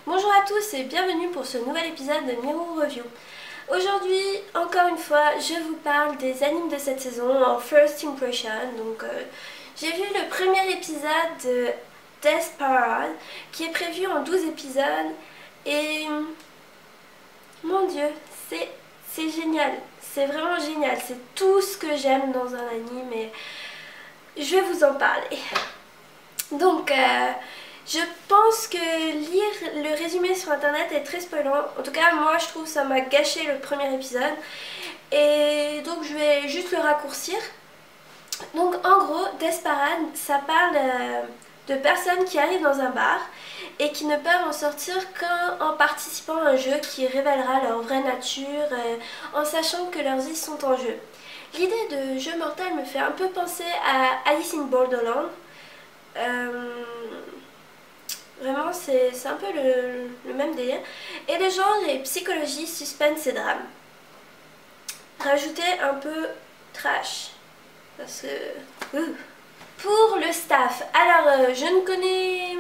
Bonjour à tous et bienvenue pour ce nouvel épisode de Mirror Review. Aujourd'hui, encore une fois, je vous parle des animes de cette saison en First Impression. Donc, j'ai vu le premier épisode de Death Parade qui est prévu en 12 épisodes et mon dieu, c'est génial, c'est vraiment génial, c'est tout ce que j'aime dans un anime et je vais vous en parler. Donc, je pense que lire le résumé sur internet est très spoilant. En tout cas, moi je trouve que ça m'a gâché le premier épisode. Et donc je vais juste le raccourcir. Donc en gros, Death Parade, ça parle de personnes qui arrivent dans un bar et qui ne peuvent en sortir qu'en participant à un jeu qui révélera leur vraie nature en sachant que leurs vies sont en jeu. L'idée de jeu mortel me fait un peu penser à Alice in Borderland. Vraiment, c'est un peu le même délire. Et le genre est psychologie, suspense et drame. Rajouter un peu trash. Parce que... Pour le staff, alors je ne connais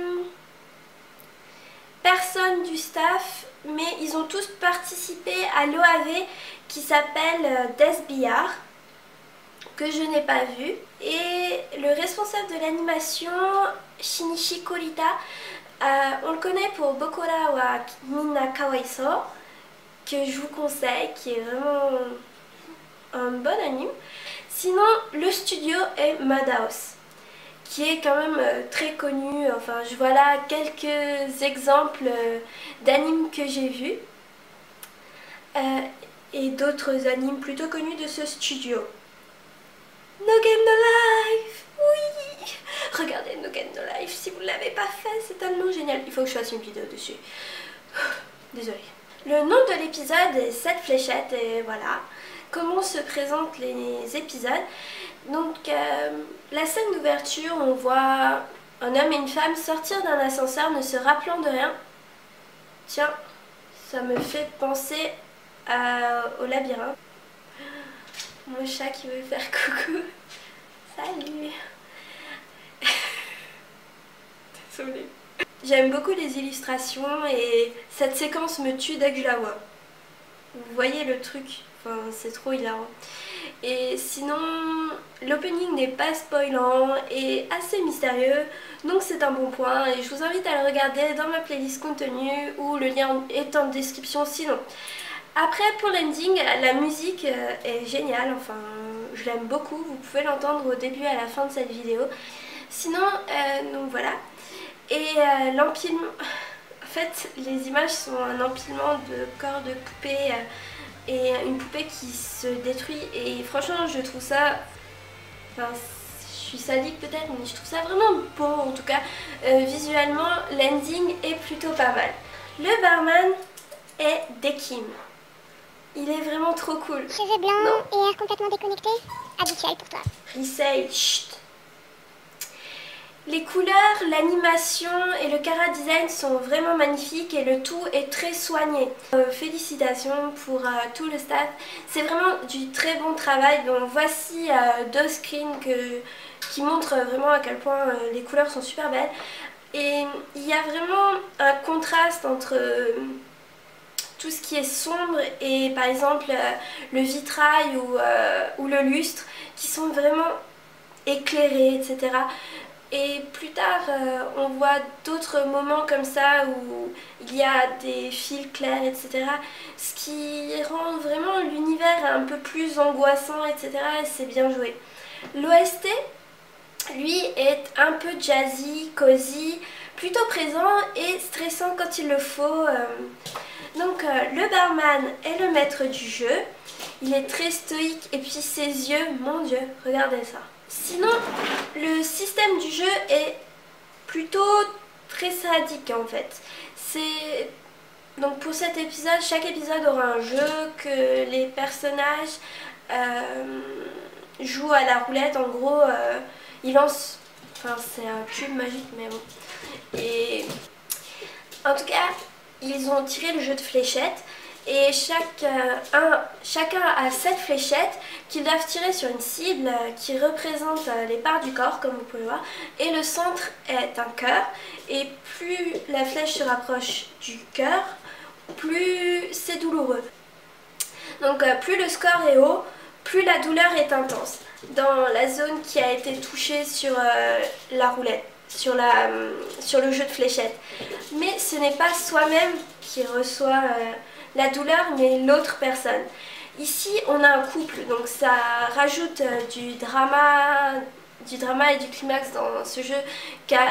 personne du staff, mais ils ont tous participé à l'OAV qui s'appelle Death Billard, que je n'ai pas vu. Et le responsable de l'animation, Shinichi Kurita, on le connaît pour Bokura wa Minna Kawaiso, que je vous conseille, qui est vraiment un bon anime. Sinon, le studio est Madhouse, qui est quand même très connu. Enfin, je vois là quelques exemples d'animes que j'ai vus. Et d'autres animes plutôt connus de ce studio. No Game No Life! Oui! Regardez No Game No Life si vous ne l'avez pas fait, c'est tellement génial. Il faut que je fasse une vidéo dessus. Désolée. Le nom de l'épisode est 7 fléchettes et voilà. Comment se présentent les épisodes. Donc la scène d'ouverture, on voit un homme et une femme sortir d'un ascenseur ne se rappelant de rien. Tiens, ça me fait penser au labyrinthe. Mon chat qui veut faire coucou. Salut. Désolée. J'aime beaucoup les illustrations et cette séquence me tue dès que je la vois. Vous voyez le truc, enfin, c'est trop hilarant. Et sinon, l'opening n'est pas spoilant et assez mystérieux, donc c'est un bon point et je vous invite à le regarder dans ma playlist contenu où le lien est en description sinon. Après, pour l'ending, la musique est géniale, enfin je l'aime beaucoup, vous pouvez l'entendre au début et à la fin de cette vidéo. Sinon, donc voilà. Et l'empilement, en fait les images sont un empilement de corps de poupées et une poupée qui se détruit et franchement je trouve ça, enfin je suis sadique peut-être mais je trouve ça vraiment beau en tout cas. Visuellement l'ending est plutôt pas mal. Le barman est Dekim. Il est vraiment trop cool. Cheveux blancs et air complètement déconnecté. Habituel pour toi. Risei, chut. Les couleurs, l'animation et le chara design sont vraiment magnifiques et le tout est très soigné. Félicitations pour tout le staff. C'est vraiment du très bon travail. Donc voici deux screens qui montrent vraiment à quel point les couleurs sont super belles. Et il y a vraiment un contraste entre tout ce qui est sombre et par exemple le vitrail ou le lustre qui sont vraiment éclairés, etc. Et plus tard, on voit d'autres moments comme ça où il y a des fils clairs, etc. Ce qui rend vraiment l'univers un peu plus angoissant, etc. Et c'est bien joué. L'OST, lui, est un peu jazzy, cosy, plutôt présent et stressant quand il le faut. Donc le barman est le maître du jeu. Il est très stoïque et puis ses yeux, mon dieu, regardez ça. Sinon, le système du jeu est plutôt très sadique en fait. Donc pour cet épisode, chaque épisode aura un jeu que les personnages jouent à la roulette. En gros, ils lancent... Enfin, c'est un cube magique, mais bon. Et en tout cas, ils ont tiré le jeu de fléchettes. Et chacun a 7 fléchettes qu'ils doivent tirer sur une cible qui représente les parts du corps, comme vous pouvez voir. Et le centre est un cœur. Et plus la flèche se rapproche du cœur, plus c'est douloureux. Donc plus le score est haut, plus la douleur est intense dans la zone qui a été touchée sur la roulette, sur le jeu de fléchettes. Mais ce n'est pas soi-même qui reçoit la douleur, mais l'autre personne. Ici, on a un couple, donc ça rajoute du drama et du climax dans ce jeu, car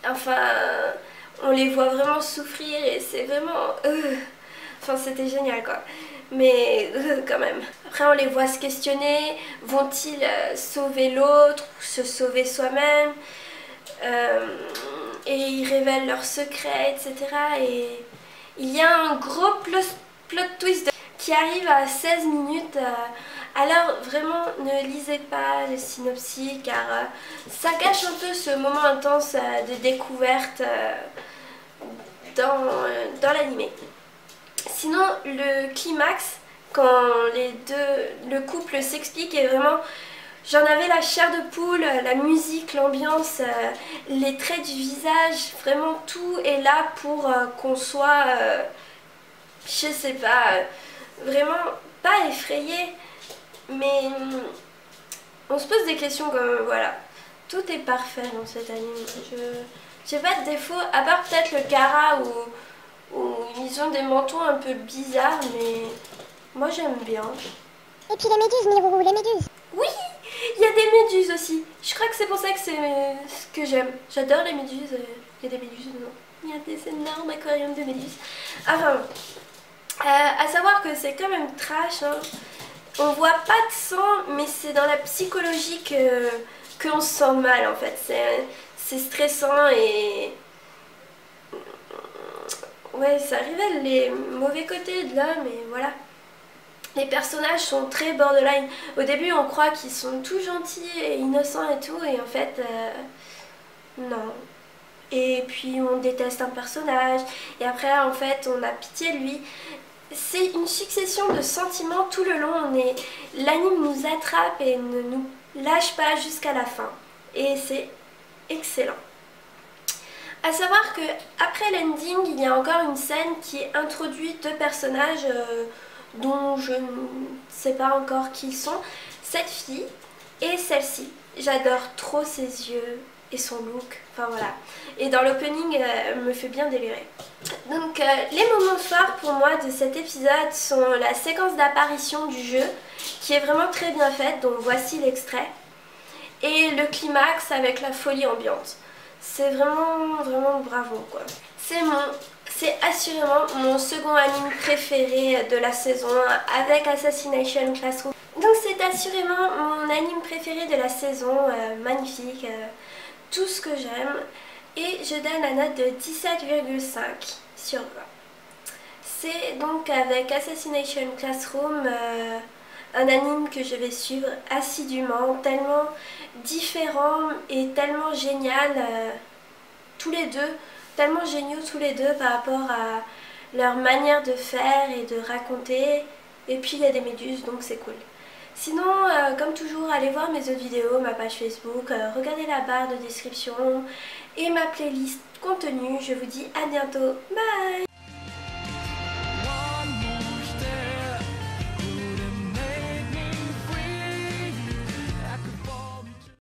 enfin, on les voit vraiment souffrir et c'est vraiment... Enfin, c'était génial quoi. Mais quand même. Après, on les voit se questionner, vont-ils sauver l'autre ou se sauver soi-même, et ils révèlent leurs secrets, etc. Et il y a un gros plot twist qui arrive à 16 minutes. Alors vraiment, ne lisez pas le synopsis car ça gâche un peu ce moment intense de découverte dans l'animé. Sinon, le climax, quand le couple s'explique, est vraiment... J'en avais la chair de poule, la musique, l'ambiance, les traits du visage, vraiment tout est là pour qu'on soit, je sais pas, vraiment pas effrayé, mais on se pose des questions comme voilà. Tout est parfait dans cet anime. J'ai pas de défaut, à part peut-être le Kara où ils ont des manteaux un peu bizarres, mais moi j'aime bien. Et puis les méduses, Mirourou, les méduses. Oui, il y a des méduses aussi. Je crois que c'est pour ça que c'est ce que j'aime. J'adore les méduses. Il y a des méduses, non? Il y a des énormes aquariums de méduses. Enfin, à savoir que c'est quand même trash. Hein. On voit pas de sang, mais c'est dans la psychologie qu'on se sent mal en fait. C'est stressant et... Ouais, ça révèle les mauvais côtés de l'homme et voilà. Les personnages sont très borderline. Au début, on croit qu'ils sont tout gentils et innocents et tout, et en fait, non. Et puis, on déteste un personnage, et après, en fait, on a pitié de lui. C'est une succession de sentiments tout le long. L'anime nous attrape et ne nous lâche pas jusqu'à la fin. Et c'est excellent. A savoir que après l'ending, il y a encore une scène qui introduit 2 personnages dont je ne sais pas encore qui ils sont. Cette fille et celle-ci. J'adore trop ses yeux et son look. Enfin voilà. Et dans l'opening, elle me fait bien délirer. Donc les moments forts pour moi de cet épisode sont la séquence d'apparition du jeu qui est vraiment très bien faite. Donc voici l'extrait. Et le climax avec la folie ambiante. C'est vraiment bravo quoi. C'est assurément mon second anime préféré de la saison avec Assassination Classroom. Donc c'est assurément mon anime préféré de la saison, magnifique, tout ce que j'aime. Et je donne la note de 17,5 sur 20. C'est donc avec Assassination Classroom un anime que je vais suivre assidûment, tellement différent et tellement génial tous les deux, tellement géniaux tous les deux par rapport à leur manière de faire et de raconter. Et puis il y a des méduses, donc c'est cool. Sinon, comme toujours, allez voir mes autres vidéos, ma page Facebook, regardez la barre de description et ma playlist contenu. Je vous dis à bientôt, bye!